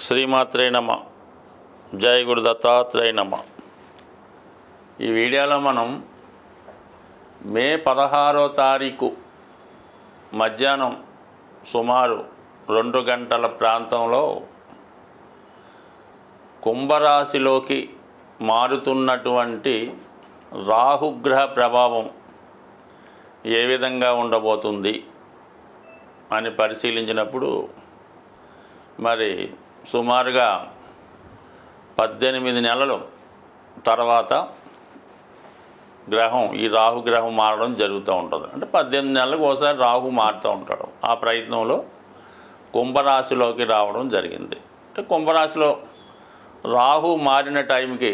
శ్రీమాత్రే నమ. జై గురు దత్తాత్రేయ నమ. ఈ వీడియోలో మనం మే 16వ తారీఖు మధ్యాహ్నం సుమారు 2 గంటల ప్రాంతంలో కుంభరాశిలోకి మారుతున్నటువంటి రాహుగ్రహ ప్రభావం ఏ విధంగా ఉండబోతుంది అని పరిశీలించినప్పుడు మరి సుమారుగా 18 నెలలు తర్వాత గ్రహం ఈ రాహుగ్రహం మారడం జరుగుతూ ఉంటుంది. అంటే 18 నెలలకు ఒకసారి రాహు మారుతూ ఉంటాడు. ఆ ప్రయత్నంలో కుంభరాశిలోకి రావడం జరిగింది. అంటే కుంభరాశిలో రాహు మారిన టైంకి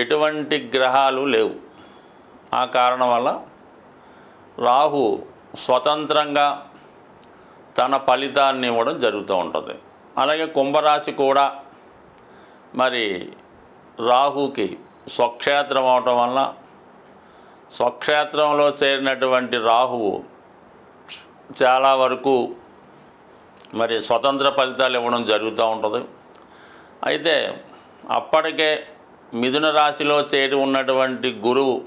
ఎటువంటి గ్రహాలు లేవు. ఆ కారణం వల్ల రాహు స్వతంత్రంగా తన ఫలితాన్ని ఇవ్వడం జరుగుతూ ఉంటుంది. అలాగే కుంభరాశి కూడా మరి రాహుకి స్వక్షేత్రం అవటం వల్ల స్వక్షేత్రంలో చేరినటువంటి రాహువు చాలా వరకు మరి స్వతంత్ర ఫలితాలు ఇవ్వడం జరుగుతూ ఉంటుంది. అయితే అప్పటికే మిథున రాశిలో చేరి ఉన్నటువంటి గురువు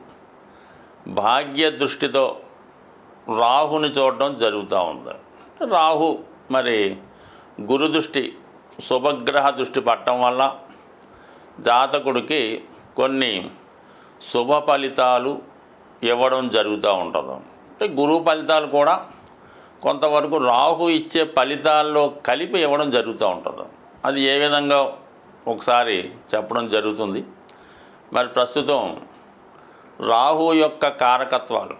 భాగ్య దృష్టితో రాహుని చూడడం జరుగుతూ ఉంది. రాహు మరి గురు దృష్టి శుభగ్రహ దృష్టి పట్టడం వల్ల జాతకుడికి కొన్ని శుభ ఫలితాలు ఇవ్వడం జరుగుతూ ఉంటుంది. అంటే గురువు ఫలితాలు కూడా కొంతవరకు రాహు ఇచ్చే ఫలితాల్లో కలిపి ఇవ్వడం జరుగుతూ ఉంటుంది. అది ఏ విధంగా ఒకసారి చెప్పడం జరుగుతుంది. మరి ప్రస్తుతం రాహు యొక్క కారకత్వాలు,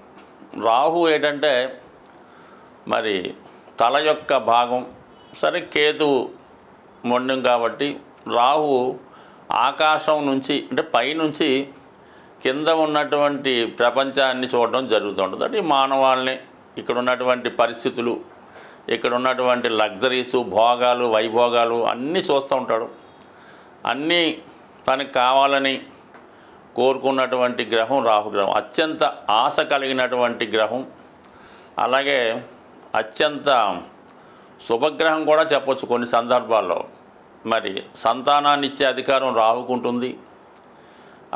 రాహు ఏంటంటే మరి తల యొక్క భాగం, సరే కేతువు మొండం కాబట్టి రాహు ఆకాశం నుంచి అంటే పైనుంచి కింద ఉన్నటువంటి ప్రపంచాన్ని చూడడం జరుగుతూ ఉంటుంది. అంటే మానవాళ్ళని, ఇక్కడ ఉన్నటువంటి పరిస్థితులు, ఇక్కడ ఉన్నటువంటి లగ్జరీసు, భోగాలు, వైభోగాలు అన్నీ చూస్తూ ఉంటాడు. అన్నీ తనకు కావాలని కోరుకున్నటువంటి గ్రహం రాహుగ్రహం. అత్యంత ఆశ కలిగినటువంటి గ్రహం. అలాగే అత్యంత శుభగ్రహం కూడా చెప్పొచ్చు కొన్ని సందర్భాల్లో. మరి సంతానాన్ని ఇచ్చే అధికారం రాహుకుంటుంది.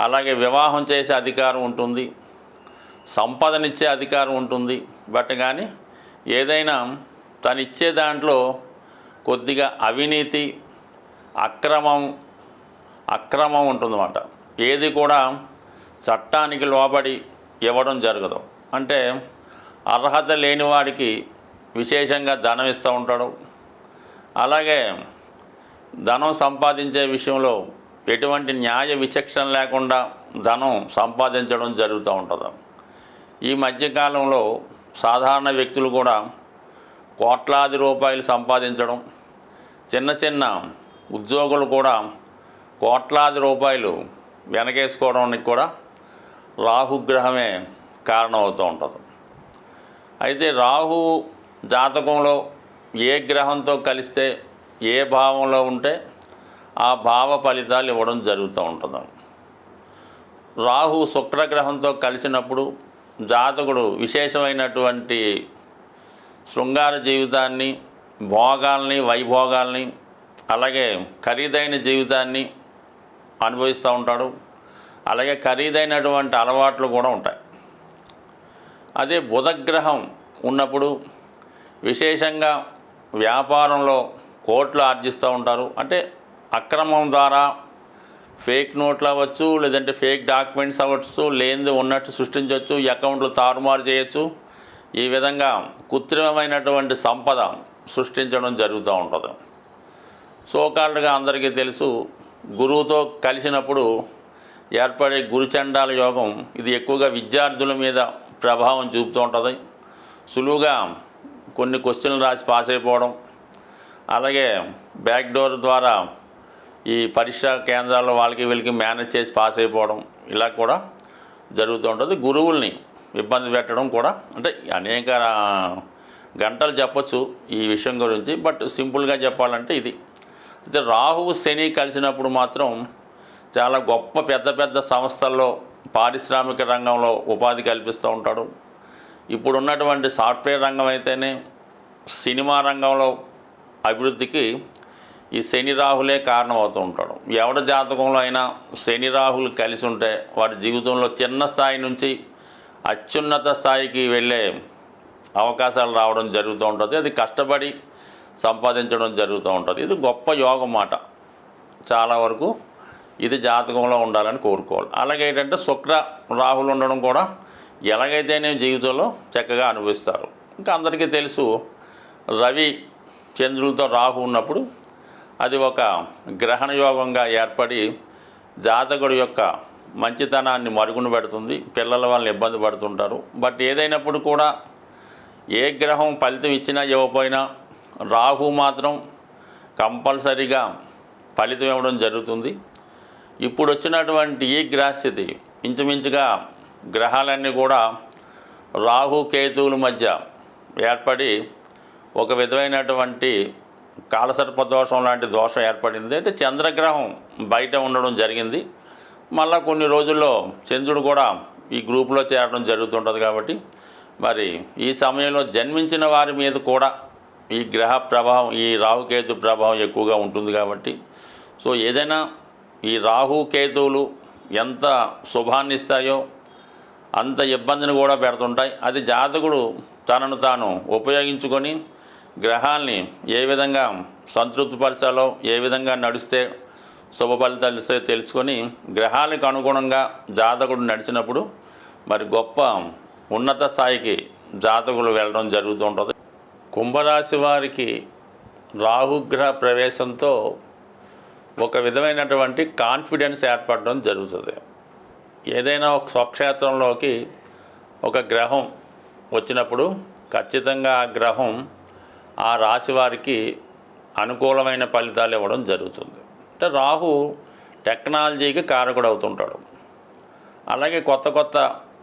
అలాగే వివాహం చేసే అధికారం ఉంటుంది, సంపదనిచ్చే అధికారం ఉంటుంది. బట్ కానీ ఏదైనా తను ఇచ్చే దాంట్లో కొద్దిగా అవినీతి, అక్రమం ఉంటుందన్నమాట. ఏది కూడా చట్టానికి లోబడి ఇవ్వడం జరగదు. అంటే అర్హత లేని వాడికి విశేషంగా ధనం ఇస్తూ ఉంటాడు. అలాగే ధనం సంపాదించే విషయంలో ఎటువంటి న్యాయ విచక్షణ లేకుండా ధనం సంపాదించడం జరుగుతూ ఉంటుంది. ఈ మధ్యకాలంలో సాధారణ వ్యక్తులు కూడా కోట్లాది రూపాయలు సంపాదించడం, చిన్న చిన్న ఉద్యోగులు కూడా కోట్లాది రూపాయలు వెనకేసుకోవడానికి కూడా రాహుగ్రహమే కారణమవుతూ ఉంటుంది. అయితే రాహు జాతకంలో ఏ గ్రహంతో కలిస్తే ఏ భావంలో ఉంటే ఆ భావ ఫలితాలు ఇవ్వడం జరుగుతూ ఉంటుంది. రాహు శుక్రగ్రహంతో కలిసినప్పుడు జాతకుడు విశేషమైనటువంటి శృంగార జీవితాన్ని, భోగాల్ని, వైభోగాల్ని, అలాగే ఖరీదైన జీవితాన్ని అనుభవిస్తూ ఉంటాడు. అలాగే ఖరీదైనటువంటి అలవాట్లు కూడా ఉంటాయి. అదే బుధగ్రహం ఉన్నప్పుడు విశేషంగా వ్యాపారంలో కోట్లు ఆర్జిస్తూ ఉంటారు. అంటే అక్రమం ద్వారా ఫేక్ నోట్లు అవ్వచ్చు, లేదంటే ఫేక్ డాక్యుమెంట్స్ అవ్వచ్చు, లేనిది ఉన్నట్టు సృష్టించవచ్చు, అకౌంట్లు తారుమారు చేయొచ్చు. ఈ విధంగా కృత్రిమమైనటువంటి సంపద సృష్టించడం జరుగుతూ ఉంటుంది. సోకాల్డ్గా అందరికీ తెలుసు, గురువుతో కలిసినప్పుడు ఏర్పడే గురుచండాల యోగం ఇది ఎక్కువగా విద్యార్థుల మీద ప్రభావం చూపుతూ ఉంటుంది. సులువుగా కొన్ని క్వశ్చన్లు రాసి పాస్ అయిపోవడం, అలాగే బ్యాక్ డోర్ ద్వారా ఈ పరీక్షా కేంద్రాల్లో వాళ్ళకి వీళ్ళకి మేనేజ్ చేసి పాస్ అయిపోవడం, ఇలా కూడా జరుగుతూ ఉంటుంది. గురువుల్ని ఇబ్బంది పెట్టడం కూడా, అంటే అనేక గంటలు చెప్పచ్చు ఈ విషయం గురించి. బట్ సింపుల్గా చెప్పాలంటే ఇది. అయితే రాహువు శని కలిసినప్పుడు మాత్రం చాలా గొప్ప పెద్ద సంస్థల్లో పారిశ్రామిక రంగంలో ఉపాధి కల్పిస్తూ ఉంటాడు. ఇప్పుడున్నటువంటి సాఫ్ట్వేర్ రంగం అయితేనే, సినిమా రంగంలో అభివృద్ధికి ఈ శని రాహులే కారణం అవుతూ ఉంటాడు. ఎవరి జాతకంలో అయినా శని రాహులు కలిసి ఉంటే వాడి జీవితంలో చిన్న స్థాయి నుంచి అత్యున్నత స్థాయికి వెళ్ళే అవకాశాలు రావడం జరుగుతూ ఉంటుంది. అది కష్టపడి సంపాదించడం జరుగుతూ ఉంటుంది. ఇది గొప్ప యోగం మాట. చాలా వరకు ఇది జాతకంలో ఉండాలని కోరుకోవాలి. అలాగే ఏంటంటే శుక్ర రాహులు ఉండడం కూడా ఎలాగైతేనే జీవితంలో చక్కగా అనుభవిస్తారు. ఇంకా అందరికీ తెలుసు, రవి చంద్రులతో రాహు ఉన్నప్పుడు అది ఒక గ్రహణ యోగంగా ఏర్పడి జాతకుడి యొక్క మంచితనాన్ని మరుగున పెడుతుంది. పిల్లల వాళ్ళని ఇబ్బంది పడుతుంటారు. బట్ ఏదైనప్పుడు కూడా ఏ గ్రహం ఫలితం ఇచ్చినా ఇవ్వకపోయినా రాహు మాత్రం కంపల్సరీగా ఫలితం ఇవ్వడం జరుగుతుంది. ఇప్పుడు వచ్చినటువంటి ఈ గ్రహస్థితి ఇంచుమించుగా గ్రహాలన్నీ కూడా రాహు కేతువుల మధ్య ఏర్పడి ఒక విధమైనటువంటి కాలసర్ప దోషం లాంటి దోషం ఏర్పడింది. అయితే చంద్రగ్రహం బయట ఉండడం జరిగింది. మళ్ళా కొన్ని రోజుల్లో చంద్రుడు కూడా ఈ గ్రూపులో చేరడం జరుగుతుంటుంది. కాబట్టి మరి ఈ సమయంలో జన్మించిన వారి మీద కూడా ఈ గ్రహ ప్రభావం, ఈ రాహుకేతు ప్రభావం ఎక్కువగా ఉంటుంది. కాబట్టి సో ఏదైనా ఈ రాహుకేతువులు ఎంత శుభాన్ని ఇస్తాయో అంత ఇబ్బందిని కూడా పెడుతుంటాయి. అది జాతకుడు తనను తాను ఉపయోగించుకొని గ్రహాల్ని ఏ విధంగా సంతృప్తిపరచాలో, ఏ విధంగా నడిస్తే శుభ ఫలితాలు ఇస్తే తెలుసుకొని గ్రహాలకు అనుగుణంగా జాతకుడు నడిచినప్పుడు మరి గొప్ప ఉన్నత స్థాయికి జాతకులు వెళ్ళడం జరుగుతూ ఉంటుంది. కుంభరాశి వారికి రాహుగ్రహ ప్రవేశంతో ఒక విధమైనటువంటి కాన్ఫిడెన్స్ ఏర్పడడం జరుగుతుంది. ఏదైనా ఒక స్వక్షేత్రంలోకి ఒక గ్రహం వచ్చినప్పుడు ఖచ్చితంగా ఆ గ్రహం ఆ రాశి వారికి అనుకూలమైన ఫలితాలు ఇవ్వడం జరుగుతుంది. అంటే రాహు టెక్నాలజీకి కారకుడు అవుతుంటాడు. అలాగే కొత్త కొత్త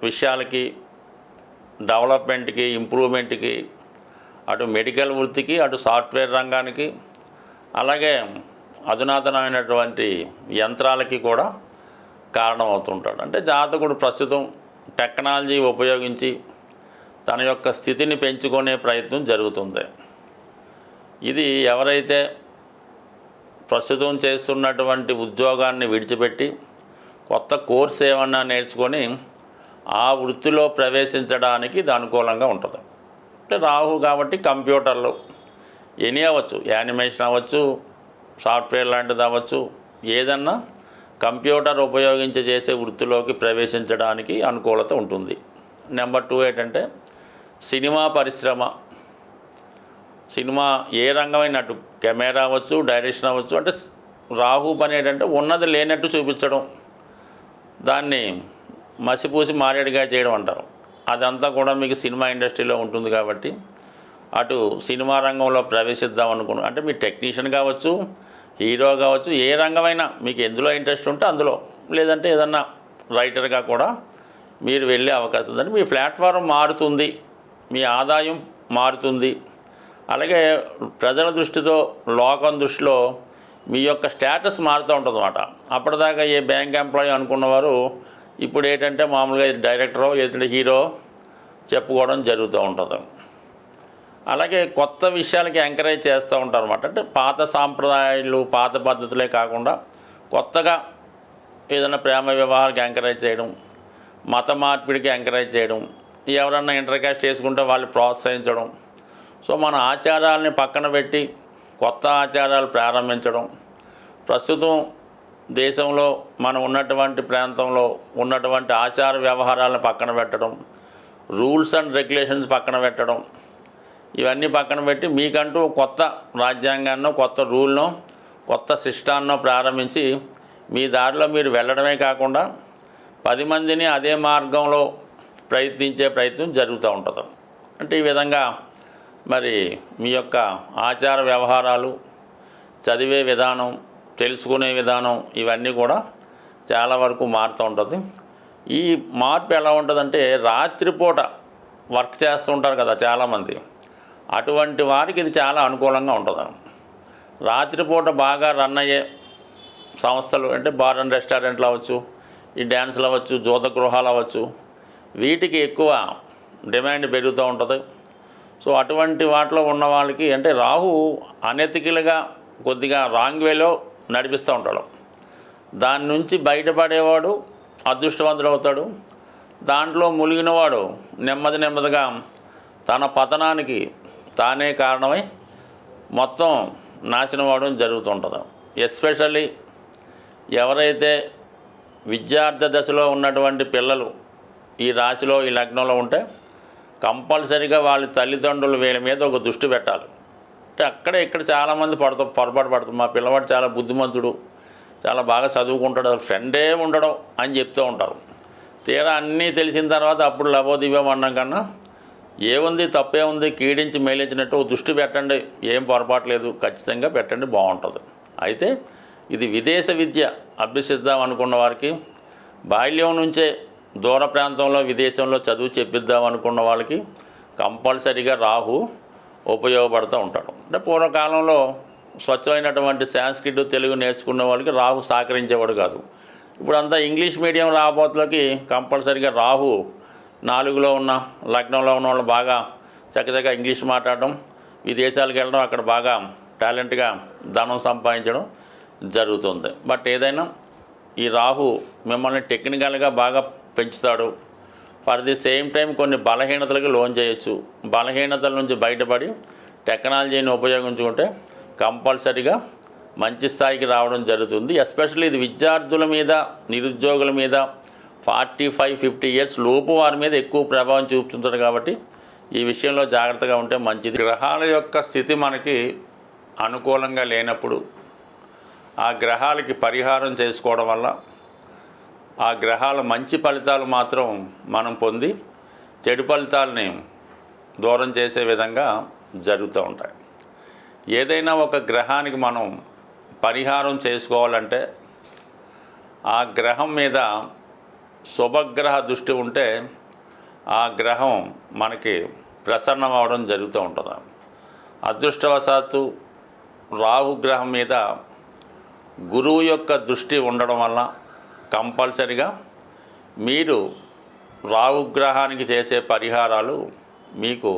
విషయాలకి, డెవలప్మెంట్కి, ఇంప్రూవ్మెంట్కి, అటు మెడికల్ వృత్తికి, అటు సాఫ్ట్వేర్ రంగానికి, అలాగే అధునాతనమైనటువంటి యంత్రాలకి కూడా కారణం అవుతుంటాడు. అంటే జాతకుడు ప్రస్తుతం టెక్నాలజీ ఉపయోగించి తన యొక్క స్థితిని పెంచుకునే ప్రయత్నం జరుగుతుంది. ఇది ఎవరైతే ప్రస్తుతం చేస్తున్నటువంటి ఉద్యోగాన్ని విడిచిపెట్టి కొత్త కోర్స్ ఏమన్నా నేర్చుకొని ఆ వృత్తిలో ప్రవేశించడానికి ఇది అనుకూలంగా ఉంటుంది. అంటే రాహు కాబట్టి కంప్యూటర్లు ఎనీ అవ్వచ్చు, యానిమేషన్ అవ్వచ్చు, సాఫ్ట్వేర్ లాంటిది అవ్వచ్చు, ఏదన్నా కంప్యూటర్ ఉపయోగించి చేసే వృత్తిలోకి ప్రవేశించడానికి అనుకూలత ఉంటుంది. నెంబర్ 2 ఏంటంటే సినిమా పరిశ్రమ. సినిమా ఏ రంగమైన, అటు కెమెరా అవ్వచ్చు, డైరెక్షన్ అవ్వచ్చు. అంటే రాహు పని ఏంటంటే ఉన్నది లేనట్టు చూపించడం, దాన్ని మసిపూసి మారేడుగా చేయడం అంటారు. అదంతా కూడా మీకు సినిమా ఇండస్ట్రీలో ఉంటుంది. కాబట్టి అటు సినిమా రంగంలో ప్రవేశిద్దాం అనుకున్నాను. అంటే మీ టెక్నీషియన్ కావచ్చు, హీరో కావచ్చు, ఏ రంగమైనా మీకు ఎందులో ఇంట్రెస్ట్ ఉంటే అందులో, లేదంటే ఏదన్నా రైటర్గా కూడా మీరు వెళ్ళే అవకాశం ఉందండి. మీ ప్లాట్ఫారం మారుతుంది, మీ ఆదాయం మారుతుంది. అలాగే ప్రజల దృష్టితో, లోకం దృష్టిలో మీ యొక్క స్టేటస్ మారుతూ ఉంటుంది అన్నమాట. అప్పటిదాకా ఏ బ్యాంక్ ఎంప్లాయీ అనుకున్నవారు ఇప్పుడు ఏంటంటే మామూలుగా డైరెక్టరో ఏదంటే హీరో చెప్పుకోవడం జరుగుతూ ఉంటుంది. అలాగే కొత్త విషయాలకి ఎంకరేజ్ చేస్తూ ఉంటారు అన్నమాట. అంటే పాత సాంప్రదాయాలు, పాత పద్ధతులే కాకుండా కొత్తగా ఏదైనా ప్రేమ వ్యవహారానికి ఎంకరేజ్ చేయడం, మత మార్పిడికి ఎంకరేజ్ చేయడం, ఎవరన్నా ఇంటర్కాస్ట్ చేసుకుంటే వాళ్ళు ప్రోత్సహించడం. సో మన ఆచారాలని పక్కన పెట్టి కొత్త ఆచారాలు ప్రారంభించడం, ప్రస్తుతం దేశంలో మనం ఉన్నటువంటి ప్రాంతంలో ఉన్నటువంటి ఆచార వ్యవహారాలను పక్కన పెట్టడం, రూల్స్ అండ్ రెగ్యులేషన్స్ పక్కన పెట్టడం, ఇవన్నీ పక్కన పెట్టి మీకంటూ కొత్త రాజ్యాంగాన్నో, కొత్త రూల్నో, కొత్త సిస్టాన్నో ప్రారంభించి మీ దారిలో మీరు వెళ్ళడమే కాకుండా 10 మందిని అదే మార్గంలో ప్రయత్నించే ప్రయత్నం జరుగుతూ ఉంటుంది. అంటే ఈ విధంగా మరి మీ యొక్క ఆచార వ్యవహారాలు, చదివే విధానం, తెలుసుకునే విధానం ఇవన్నీ కూడా చాలా వరకు మారుతూ ఉంటుంది. ఈ మార్పు ఎలా ఉంటుందంటే రాత్రిపూట వర్క్ చేస్తూ ఉంటారు కదా చాలామంది, అటువంటి వారికి ఇది చాలా అనుకూలంగా ఉంటుంది. రాత్రిపూట బాగా రన్ అయ్యే సంస్థలు అంటే బార్ అండ్ రెస్టారెంట్లు అవ్వచ్చు, ఈ డ్యాన్సులు అవ్వచ్చు, జూత గృహాలు అవ్వచ్చు, వీటికి ఎక్కువ డిమాండ్ పెరుగుతూ ఉంటుంది. సో అటువంటి వాటిలో ఉన్న వాళ్ళకి అంటే రాహు అనెతికల్గా కొద్దిగా రాంగ్ వేలో నడిపిస్తూ ఉంటాడు. దాని నుంచి బయటపడేవాడు అదృష్టవంతుడు అవుతాడు. దాంట్లో మునిగినవాడు నెమ్మదిగా తన పతనానికి తానే కారణమై మొత్తం నాశనం అవ్వడం జరుగుతుంటుంది. ఎస్పెషల్లీ ఎవరైతే విద్యార్థి దశలో ఉన్నటువంటి పిల్లలు ఈ రాశిలో ఈ లగ్నంలో ఉంటే కంపల్సరీగా వాళ్ళ తల్లిదండ్రులు వీళ్ళ మీద ఒక దృష్టి పెట్టాలి. అంటే అక్కడే ఇక్కడ చాలామంది పొరపాటు పడుతుంది. మా పిల్లవాడు చాలా బుద్ధిమంతుడు, చాలా బాగా చదువుకుంటాడు, ఫ్రెండే ఉండడం అని చెప్తూ ఉంటారు. తీరా అన్నీ తెలిసిన తర్వాత అప్పుడు లబోదివ్యం అనడం కన్నా ఏముంది తప్పే ఉంది, కీడించి మేలించినట్టు దృష్టి పెట్టండి, ఏం పొరపాటు లేదు, ఖచ్చితంగా పెట్టండి, బాగుంటుంది. అయితే ఇది విదేశ విద్య అభ్యసిద్దాం అనుకున్న వారికి, బాల్యం నుంచే దూర ప్రాంతంలో విదేశంలో చదువు చెప్పిద్దాం అనుకున్న వాళ్ళకి కంపల్సరీగా రాహు ఉపయోగపడుతూ ఉంటాడు. అంటే పూర్వకాలంలో స్వచ్ఛమైనటువంటి సాంస్క్రిట్ తెలుగు నేర్చుకున్న వాళ్ళకి రాహు సహకరించేవాడు కాదు. ఇప్పుడంతా ఇంగ్లీష్ మీడియం రాబోతులకి కంపల్సరీగా రాహు 4లో ఉన్న లగ్నంలో ఉన్న వాళ్ళు బాగా చక్కచక్క ఇంగ్లీష్ మాట్లాడడం, విదేశాలకు వెళ్ళడం, అక్కడ బాగా టాలెంట్గా ధనం సంపాదించడం జరుగుతుంది. బట్ ఏదైనా ఈ రాహు మిమ్మల్ని టెక్నికల్గా బాగా పెంచుతాడు. ఫర్ ది సేమ్ టైం కొన్ని బలహీనతలకు లోన్ చేయొచ్చు. బలహీనతల నుంచి బయటపడి టెక్నాలజీని ఉపయోగించుకుంటే కంపల్సరీగా మంచి స్థాయికి రావడం జరుగుతుంది. ఎస్పెషల్లీ ఇది విద్యార్థుల మీద, నిరుద్యోగుల మీద, 45-50 ఇయర్స్ లోపు వారి మీద ఎక్కువ ప్రభావం చూపుతుంటుంది. కాబట్టి ఈ విషయంలో జాగ్రత్తగా ఉంటే మంచిది. గ్రహాల యొక్క స్థితి మనకి అనుకూలంగా లేనప్పుడు ఆ గ్రహాలకి పరిహారం చేసుకోవడం వల్ల ఆ గ్రహాల మంచి ఫలితాలు మాత్రం మనం పొంది చెడు ఫలితాలని దూరం చేసే విధంగా జరుగుతూ ఉంటాయి. ఏదైనా ఒక గ్రహానికి మనం పరిహారం చేసుకోవాలంటే ఆ గ్రహం మీద శుభగ్రహ దృష్టి ఉంటే ఆ గ్రహం మనకి ప్రసన్నం అవడం జరుగుతూ ఉంటుంది. అదృష్టవశాత్తు రాహుగ్రహం మీద గురువు యొక్క దృష్టి ఉండడం వల్ల కంపల్సరిగా మీరు రాహుగ్రహానికి చేసే పరిహారాలు మీకు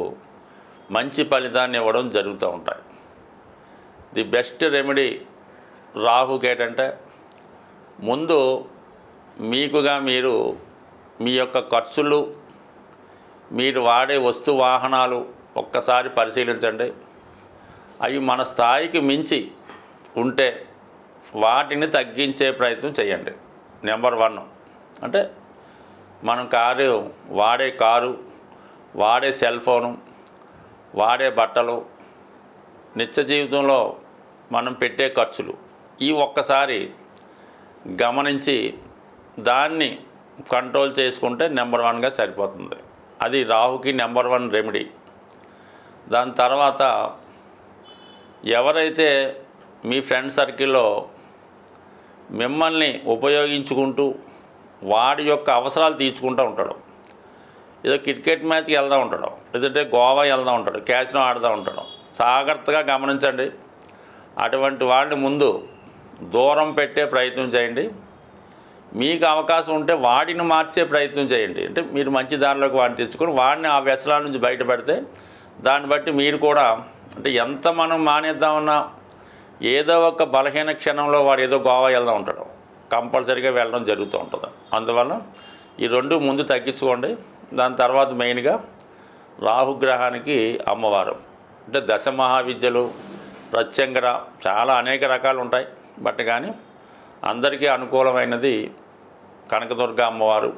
మంచి ఫలితాన్ని ఇవ్వడం జరుగుతూ ఉంటాయి. ది బెస్ట్ రెమెడీ రాహుకి ఏంటంటే ముందు మీకుగా మీరు మీ యొక్క ఖర్చులు, మీరు వాడే వస్తు వాహనాలు ఒక్కసారి పరిశీలించండి. అవి మన స్థాయికి మించి ఉంటే వాటిని తగ్గించే ప్రయత్నం చేయండి. నెంబర్ 1 అంటే మనం వాడే కారు, వాడే సెల్ ఫోను, వాడే బట్టలు, నిత్య జీవితంలో మనం పెట్టే ఖర్చులు ఈ ఒక్కసారి గమనించి దాన్ని కంట్రోల్ చేసుకుంటే నెంబర్ 1గా సరిపోతుంది. అది రాహుకి నెంబర్ 1 రెమెడీ. దాని తర్వాత ఎవరైతే మీ ఫ్రెండ్ సర్కిల్లో మిమ్మల్ని ఉపయోగించుకుంటూ వాడి యొక్క అవసరాలు తీర్చుకుంటూ ఉంటాడు, ఏదో క్రికెట్ మ్యాచ్కి వెళ్తూ ఉంటాడు, లేదంటే గోవా వెళ్తూ ఉంటాడు, క్యాసినో ఆడుతూ ఉంటాడు, జాగ్రత్తగా గమనించండి. అటువంటి వాళ్ళని ముందు దూరం పెట్టే ప్రయత్నం చేయండి. మీకు అవకాశం ఉంటే వాడిని మార్చే ప్రయత్నం చేయండి. అంటే మీరు మంచి దారిలోకి వాడిని తెచ్చుకొని వాడిని ఆ వ్యసనాల నుంచి బయటపడితే దాన్ని బట్టి మీరు కూడా, అంటే ఎంత మనం మానేద్దామన్నా ఏదో ఒక బలహీన క్షణంలో వాడు ఏదో గోవా వెళ్తూ ఉంటాడు, కంపల్సరీగా వెళ్ళడం జరుగుతూ ఉంటుంది. అందువల్ల ఈ 2 ముందు తగ్గించుకోండి. దాని తర్వాత మెయిన్గా రాహుగ్రహానికి అమ్మవారు, అంటే దశ మహావిద్యలు, ప్రత్యంగర, చాలా అనేక రకాలు ఉంటాయి. బట్ కానీ అందరికీ అనుకూలమైనది కనకదుర్గ అమ్మవారు.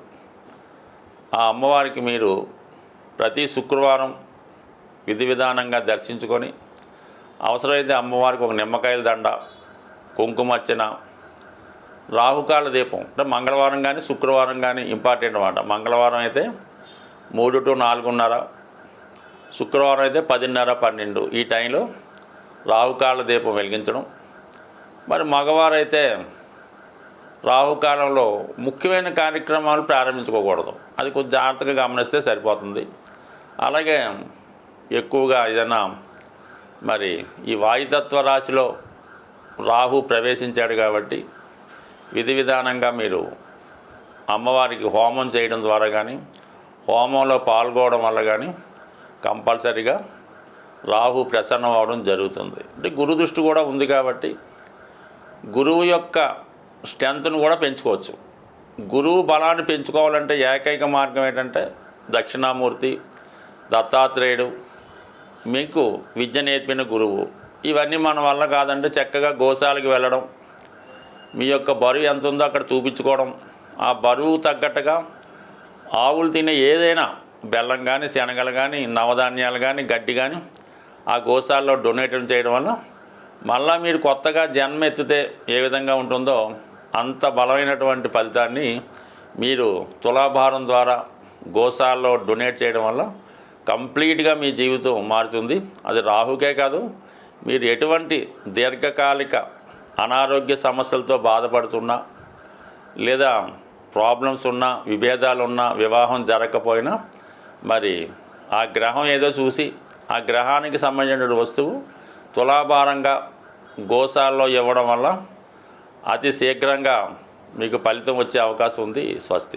ఆ అమ్మవారికి మీరు ప్రతి శుక్రవారం విధి విధానంగా దర్శించుకొని అవసరమైతే అమ్మవారికి ఒక నిమ్మకాయల దండ, కుంకుమర్చన, రాహుకాల దీపం, అంటే మంగళవారం కానీ శుక్రవారం కానీ ఇంపార్టెంట్ అన్నమాట. మంగళవారం అయితే 3 to 4:30, శుక్రవారం అయితే 10:30-12 ఈ టైంలో రాహుకాల దీపం వెలిగించడం. మరి మగవారైతే రాహుకాలంలో ముఖ్యమైన కార్యక్రమాలు ప్రారంభించుకోకూడదు. అది కొంచెం జాగ్రత్తగా గమనిస్తే సరిపోతుంది. అలాగే ఎక్కువగా ఏదైనా మరి ఈ వాయుతత్వ రాశిలో రాహు ప్రవేశించాడు కాబట్టి విధి విధానంగా మీరు అమ్మవారికి హోమం చేయడం ద్వారా కానీ, హోమంలో పాల్గొనడం వల్ల కానీ కంపల్సరీగా రాహు ప్రసన్నం అవడం జరుగుతుంది. అంటే గురు దృష్టి కూడా ఉంది కాబట్టి గురువు యొక్క స్ట్రెంత్ను కూడా పెంచుకోవచ్చు. గురువు బలాన్ని పెంచుకోవాలంటే ఏకైక మార్గం ఏంటంటే దక్షిణామూర్తి, దత్తాత్రేయుడు, మీకు విద్య నేర్పిన గురువు. ఇవన్నీ మన వల్ల కాదంటే చక్కగా గోశాలకు వెళ్ళడం, మీ యొక్క బరువు ఎంత ఉందో అక్కడ చూపించుకోవడం, ఆ బరువు తగ్గట్టుగా ఆవులు తినే ఏదైనా బెల్లం కానీ, శనగలు కానీ, నవధాన్యాలు కానీ, గడ్డి కానీ ఆ గోశాలలో డొనేట్ చేయడం వల్ల మళ్ళీ మీరు కొత్తగా జన్మ ఎత్తితే ఏ విధంగా ఉంటుందో అంత బలమైనటువంటి ఫలితాన్ని మీరు తులాభారం ద్వారా గోశాలలో డొనేట్ చేయడం వల్ల కంప్లీట్గా మీ జీవితం మారుతుంది. అది రాహుకే కాదు, మీరు ఎటువంటి దీర్ఘకాలిక అనారోగ్య సమస్యలతో బాధపడుతున్నా, లేదా ప్రాబ్లమ్స్ ఉన్నా, విభేదాలు ఉన్నా, వివాహం జరగకపోయినా మరి ఆ గ్రహం ఏదో చూసి ఆ గ్రహానికి సంబంధించిన వస్తువు తులాభారంగా గోశాలలో ఇవ్వడం వల్ల అతి శీఘ్రంగా మీకు ఫలితం వచ్చే అవకాశం ఉంది. స్వస్తి.